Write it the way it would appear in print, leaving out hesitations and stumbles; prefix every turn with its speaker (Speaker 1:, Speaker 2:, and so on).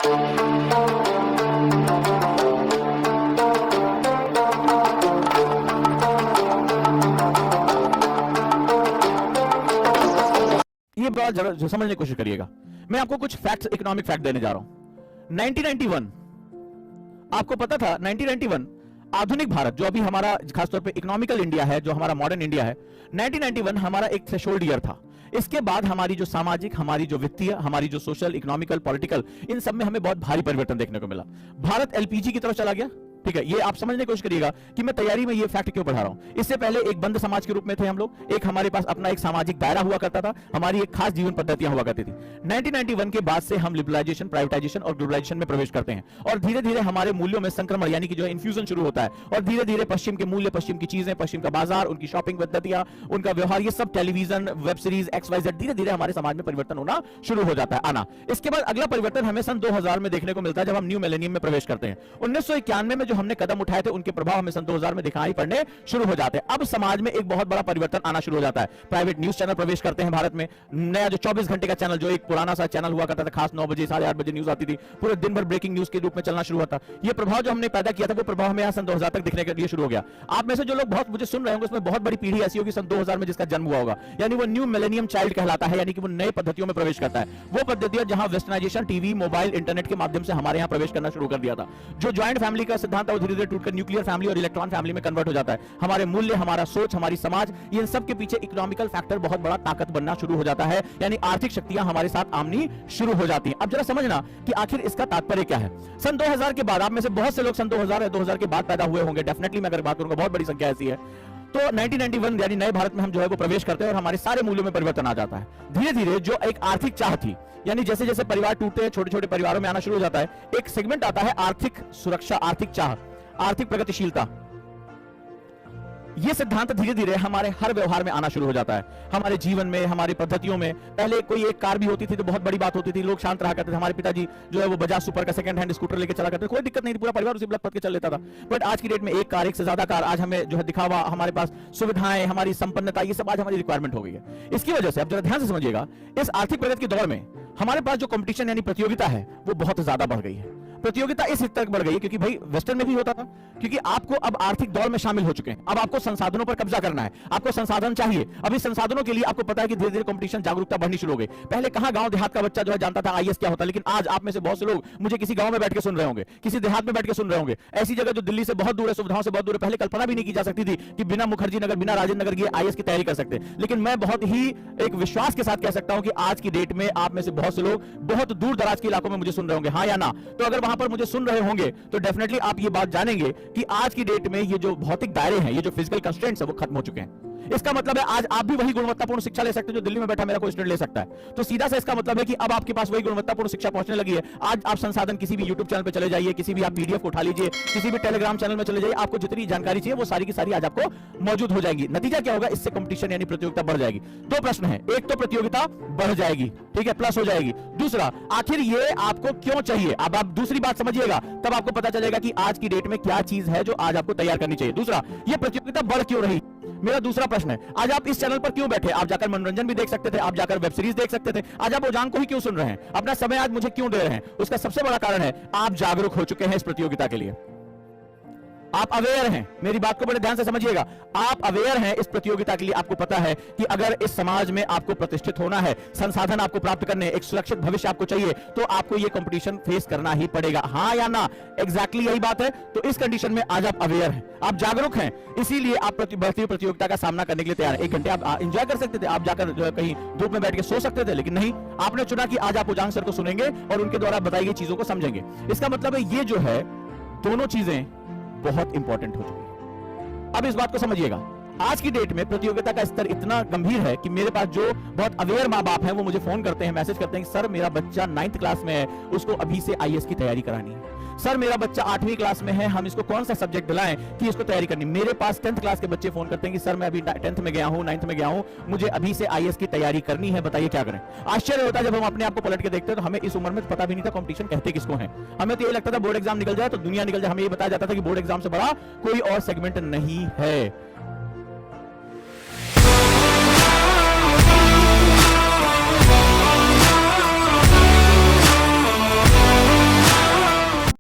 Speaker 1: ये बात जरा समझने की कोशिश करिएगा। मैं आपको कुछ फैक्ट्स, इकोनॉमिक फैक्ट देने जा रहा हूं। 1991, आपको पता था 1991 आधुनिक भारत जो अभी हमारा खासतौर पे इकोनॉमिकल इंडिया है, जो हमारा मॉडर्न इंडिया है, 1991 हमारा एक थ्रेशोल्ड ईयर था। इसके बाद हमारी जो सामाजिक, हमारी जो वित्तीय, हमारी जो सोशल, इकोनॉमिकल, पॉलिटिकल, इन सब में हमें बहुत भारी परिवर्तन देखने को मिला। भारत एलपीजी की तरफ चला गया। ठीक है, ये आप समझने की कोशिश करिएगा कि मैं तैयारी में ये फैक्ट क्यों पढ़ा रहा हूं। इससे पहले एक बंद समाज के रूप में थे हम लोग, एक हमारे पास अपना एक सामाजिक दायरा हुआ करता था, हमारी एक खास जीवन पद्धतियां हुआ करती थी। 1991 के बाद से हम लिबरलाइजेशन, प्राइवेटाइजेशन और ग्लोबलाइजेशन में प्रवेश करते हैं और धीरे धीरे हमारे मूल्यों में संक्रमण यानी कि जो इन्फ्यूजन शुरू होता है और धीरे धीरे पश्चिम के मूल्य, पश्चिम की चीजें, पश्चिम का बाजार, उनकी शॉपिंग पद्धतियां, उनका व्यवहार, ये सब टेलीविजन, वेब सीरीज, XYZ, धीरे धीरे हमारे समाज में परिवर्तन होना शुरू हो जाता है, आना। इसके बाद अगला परिवर्तन हमें सन 2000 में देखने को मिलता है, जब हम न्यू मिलेनियम में प्रवेश करते हैं। 1991 में जो हमने कदम उठाए थे उनके प्रभाव हमें सन 2000 में दिखाई पड़ने शुरू हो जाते हैं। अब समाज में एक बहुत बड़ा परिवर्तन आना शुरू हो जाता है। प्राइवेट न्यूज चैनल प्रवेश करते हैं भारत में। नया जो 24 घंटे का चैनल, जो एक पुराना सा चैनल हुआ करता था, खास 9 बजे, 8:30 बजे न्यूज आती थी, पूरे दिन भर ब्रेकिंग न्यूज के रूप में चलना शुरू हुआ था। ये प्रभाव जो हमने पैदा किया था, वो प्रभाव हमें सन 2000 तक दिखने के लिए शुरू हो गया। आप में से जो लोग बहुत मुझे सुन रहे होंगे, उसमें बहुत बड़ी पीढ़ी ऐसी होगी सन 2000 में जिसका जन्म हुआ होगा, यानी वो न्यू मिलेनियम चाइल्ड कहलाता है, यानी कि वो नए पद्धतियों में प्रवेश करता है। वो पद्धतियां जहां वेस्टर्नाइजेशन, टीवी, मोबाइल, इंटरनेट के माध्यम से हमारे यहां प्रवेश करना शुरू कर दिया था। जो ज्वाइंट फैमिली का सिद्धांत था, वो धीरे धीरे टूटकर न्यूक्लियर फैमिली और इलेक्ट्रॉन फैमिली में कन्वर्ट हो जाता है। हमारे मूल्य, हमारा सोच, हमारी समाज, इन सब के पीछे इकोनॉमिकल फैक्टर बहुत बड़ा ताकत बनना शुरू हो जाता है, यानी आर्थिक शक्तियां हमारे साथ आमनी शुरू हो जाती हैं। अब जरा समझना कि आखिर इसका तात्पर्य क्या है। सन 2000 के बाद, आप में से बहुत से लोग सन 2000 या 2000 के बाद पैदा हुए होंगे, डेफिनेटली मैं अगर बात करूंगा बहुत बड़ी संख्या ऐसी है। तो 1991 यानी नए भारत में हम जो है वो प्रवेश करते हैं और हमारे सारे मूल्यों में परिवर्तन आ जाता है। धीरे धीरे जो एक आर्थिक चाह थी, यानी जैसे जैसे परिवार टूटते हैं, छोटे छोटे परिवारों में आना शुरू हो जाता है, एक सेगमेंट आता है आर्थिक सुरक्षा, आर्थिक चाह, आर्थिक प्रगतिशीलता। ये सिद्धांत धीरे धीरे हमारे हर व्यवहार में आना शुरू हो जाता है, हमारे जीवन में, हमारी पद्धतियों में। पहले कोई एक कार भी होती थी तो बहुत बड़ी बात होती थी, लोग शांत रहा करते थे। हमारे पिताजी जो है वो बजाज सुपर का सेकंड हैंड स्कूटर लेके चला करते थे, कोई दिक्कत नहीं थी, पूरा परिवार उसी लग के चल लेता था। बट आज की डेट में एक कार, एक से ज्यादा कार, आज हमें जो है दिखावा, हमारे पास सुविधाएं, हमारी संपन्नता, ये सब आज हमारी रिक्वायरमेंट हो गई है। इसकी वजह से अब जरा ध्यान से समझिएगा, इस आर्थिक प्रगति के दौर में हमारे पास जो कंपटीशन यानी प्रतियोगिता है वो बहुत ज्यादा बढ़ गई है। प्रतियोगिता इस हद तक बढ़ गई है क्योंकि भाई वेस्टर्न में भी होता था, क्योंकि आपको अब आर्थिक दौर में शामिल हो चुके हैं। अब आपको संसाधनों पर कब्जा करना है, आपको संसाधन चाहिए। अभी संसाधनों के लिए आपको पता है कि धीरे धीरे कंपटीशन, जागरूकता बढ़नी शुरू हो गई। पहले कहां गांव देहात का बच्चा जो है जानता था आईएएस क्या होता है, लेकिन आज आप में से बहुत से लोग मुझे किसी गांव में बैठ के सुन रहे होंगे, किसी देहात में बैठ के सुन रहे होंगे, ऐसी जगह जो दिल्ली से बहुत दूर है, सुविधाओं से बहुत दूर है। पहले कल्पना भी नहीं की जा सकती थी कि बिना मुखर्जी नगर, बिना राजेंद्र नगर गए आईएएस की तैयारी कर सकते। लेकिन मैं बहुत ही एक विश्वास के साथ कह सकता हूं कि आज की डेट में आप में से बहुत से लोग बहुत दूर दराज के इलाकों में मुझे सुन रहे होंगे, हाँ या ना। तो अगर वहां पर मुझे सुन रहे होंगे तो डेफिनेटली आप ये बात जानेंगे कि आज की डेट में ये जो भौतिक दायरे हैं, ये जो फिजिकल कंस्ट्रेंट्स है, वो खत्म हो चुके हैं। इसका मतलब है आज आप भी वही गुणवत्तापूर्ण शिक्षा ले सकते हैं जो दिल्ली में बैठा मेरा कोई स्टूडेंट ले सकता है। तो सीधा सा इसका मतलब है कि अब आपके पास वही गुणवत्तापूर्ण शिक्षा पहुंचने लगी है। आज आप संसाधन किसी भी YouTube चैनल पे चले जाइए, किसी भी आप PDF को उठा लीजिए, किसी भी टेलीग्राम चैनल में चले जाइए, आपको जितनी जानकारी चाहिए वो सारी की सारी आज आपको मौजूद हो जाएगी। नतीजा क्या होगा, इससे कंपटीशन यानी प्रतियोगिता बढ़ जाएगी। दो प्रश्न है, एक तो प्रतियोगिता बढ़ जाएगी, ठीक है, प्लस हो जाएगी। दूसरा, आखिर ये आपको क्यों चाहिए। अब आप दूसरी बात समझिएगा, तब आपको पता चलेगा कि आज की डेट में क्या चीज है जो आज आपको तैयार करनी चाहिए। दूसरा, ये प्रतियोगिता बढ़ क्यों रही। मेरा दूसरा प्रश्न है, आज आप इस चैनल पर क्यों बैठे। आप जाकर मनोरंजन भी देख सकते थे, आप जाकर वेब सीरीज देख सकते थे, आज आप ओजांग को ही क्यों सुन रहे हैं, अपना समय आज मुझे क्यों दे रहे हैं। उसका सबसे बड़ा कारण है आप जागरूक हो चुके हैं इस प्रतियोगिता के लिए। आप अवेयर हैं, मेरी बात को बड़े ध्यान से समझिएगा, आप अवेयर हैं इस प्रतियोगिता के लिए। आपको पता है कि अगर इस समाज में आपको प्रतिष्ठित होना है, संसाधन आपको प्राप्त करने, एक सुरक्षित भविष्य आपको चाहिए, तो आपको यह कंपटीशन फेस करना ही पड़ेगा, हाँ या ना। एग्जैक्टली यही बात है। तो इस कंडीशन में आज आप अवेयर हैं, आप जागरूक हैं, इसीलिए आप बढ़ती हुई प्रतियोगिता का सामना करने के लिए तैयार हैं। 1 घंटे आप एंजॉय कर सकते थे, आप जाकर जो है कहीं धूप में बैठ के सो सकते थे, लेकिन नहीं, आपने चुना कि आज आप ओजांग सर को सुनेंगे और उनके द्वारा बताई गई चीजों को समझेंगे। इसका मतलब है ये जो है दोनों चीजें बहुत इंपॉर्टेंट हो चुकी है। अब इस बात को समझिएगा, आज की डेट में प्रतियोगिता का स्तर इतना गंभीर है कि मेरे पास जो बहुत अवेयर माँ बाप हैं वो मुझे फोन करते हैं, मैसेज करते हैं कि सर मेरा बच्चा 9th क्लास में है, उसको अभी से आईएएस की तैयारी करानी है। सर मेरा बच्चा 8वीं क्लास में है, हम इसको कौन सा सब्जेक्ट दिलाएं कि इसको तैयारी करनी। मेरे पास 10th क्लास के बच्चे फोन करते हैं कि सर मैं अभी 10th में गया हूं, 9th में गया हूं, मुझे अभी से आईएएस की तैयारी करनी है, बताइए क्या करें। आश्चर्य होता है जब हम अपने आप को पलट के देखते हैं तो हमें इस उम्र में पता भी नहीं था कंपटीशन कहते किसको है। हमें तो ये लगता था बोर्ड एग्जाम निकल जाए तो दुनिया निकल जाए, हमें ये बताया जाता था कि बोर्ड एग्जाम से बड़ा कोई और सेगमेंट नहीं है।